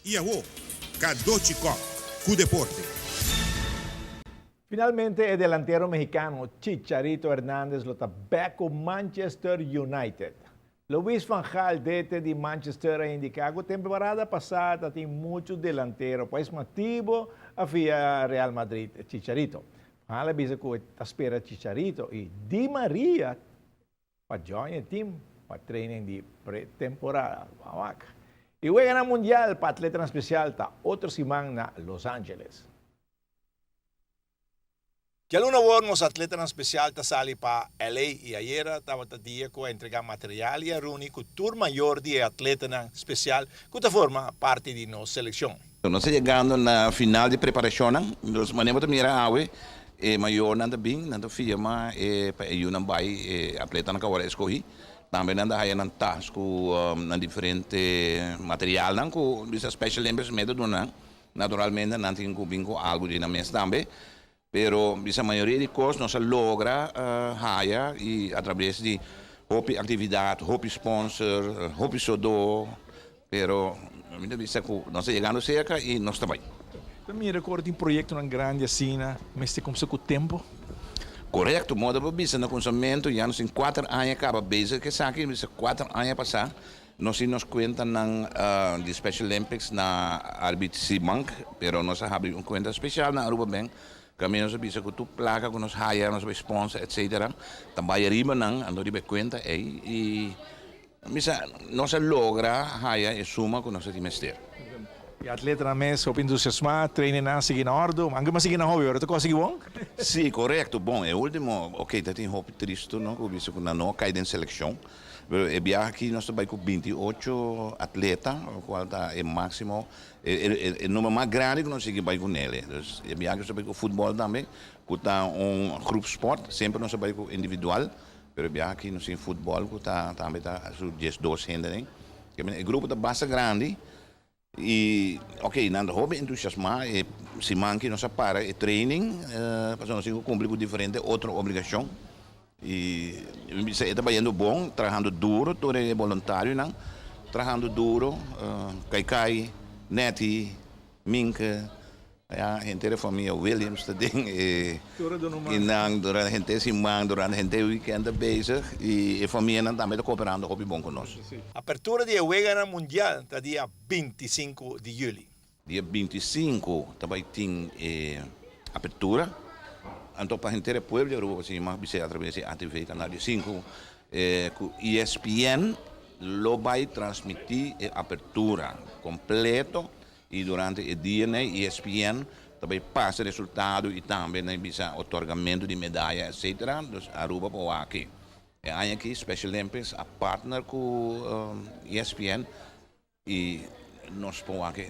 E avô, Cadochico, cu deporte. Finalmente, el delantero mexicano Chicharito Hernández lo está back con Manchester United. Luis Van Gaal, DT de Manchester, ha indicado que temporada passada tem muitos delanteros, pois motivo havia Real Madrid, Chicharito. Van Gaal avisa que está esperando Chicharito e Di Maria para join o time para training de pré-temporada. E o na mundial para atleta especial está outro semana na Los Angeles. Que alguna vez nos atletas especial ta sali para LA y ayer estaba dia que entregar material y a Rooney que tour mayor de atleta especial que ta forma parte de nuestra selección. Nós chegando na final de preparação, nós manemos também a água, maior nanda bem, nanda firma, para eu não vai atleta na agora escolhi, também nanda aí na tasco, na diferente material, não com essa special members medo do não, naturalmente não tem com algo de na mesa também. Pero essa maioria de coisas nós logra haya e através de hobby atividade, hobby sponsor, hobby sodo, pero nós chegando cerca e nós também. Também recordo um projeto grande assim, mas tem como o tempo? Correto, modo para bisa no consumo, já nos em 4 anos acaba base que sabe, bisa 4 anos passar, nós nos conta na de Special Olympics na RBC Bank, pero nós abrimos conta especial na Aruba Bank. Kami nós bisa que tu placa que nós hire, nós sponsor, etc. Também arriba não, ando de conta e bisa nós logra hire e suma que nós temos ter. E atleta na mesa, o entusiasmado, treina na seguir na ordem, mas mas seguir na hobby, agora tu consegue bom? Sim, correto, bom, é o último, ok, tá tem hobby triste, não, que bisa que não cai em seleção. Pero é bem aqui nós estamos com 28 atletas, o qual está é máximo, é número mais grande que nós seguimos com ele. É bem aqui nós estamos com futebol também, que está grupo sport, sempre nós estamos com individual, pero é bem aqui nós temos futebol, que está também está 12 gente, né? O grupo está bastante grande e, ok, não hobby entusiasmado, se manque nós para é training, para nós cumprir com diferente outra obrigação. E está trabalhando bom, trabalhando duro, todo é voluntário, não? Trabalhando duro, Kaikai, Neti, Minka, a gente da família Williams também, e não, durante a gente semana, durante a gente weekend bezig, e a família também está cooperando muito bom conosco. A apertura de Juega Mundial está dia 25 de julho. Dia 25 também tem apertura. Então, para a gente do povo de Aruba, assim, mas você através de ATV Canal 5, ESPN lo vai transmitir a apertura completo e durante o dia, né, ESPN também passa resultado e também né, bisa otorgamento de medalha, etc. Dos Aruba para aqui. E aí aqui Special Olympics a partner com ESPN e nós para aqui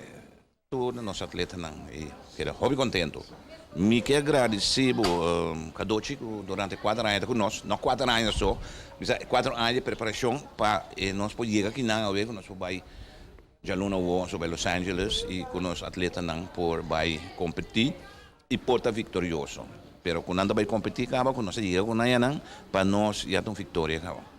todos os atletas não e quero hobby contento. Me quero agradecer cada chico durante 4 anos conosco, não 4 anos só, mas 4 anos de preparação para nós poder chegar aqui na vez, nós vai já luna sobre Los Angeles e com os atletas não por vai competir e por estar vitorioso. Pero quando anda vai competir, acaba com nós chega com nós não para nós já ter vitória acaba.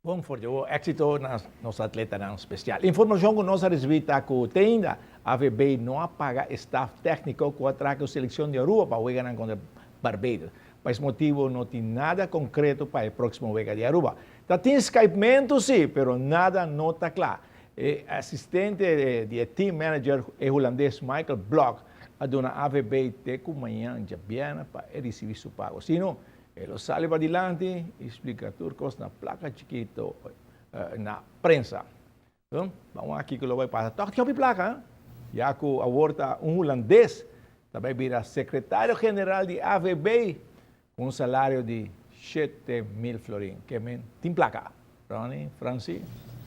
Bom, for o éxito nos atletas não especial. Informação que nós recebemos que ainda a AVB não apaga staff técnico que atraca a seleção de Aruba para jogar contra Barbados. Por esse motivo, não tem nada concreto para a próxima joga de Aruba. Tem Skype-mento, sim, mas nada não está claro. Assistente de team manager holandês Michael Blok a dona AVB até que amanhã já viene para receber seu pago. Se não, ele sai para adiante e explica turcos na placa chiquito na prensa. Então, vamos aqui que ele vai passar. Toque a placa, já que aborta holandês, também vira secretário-geral de AVB com salário de 7.000 florins. Que tem placa. Ronnie, Francis?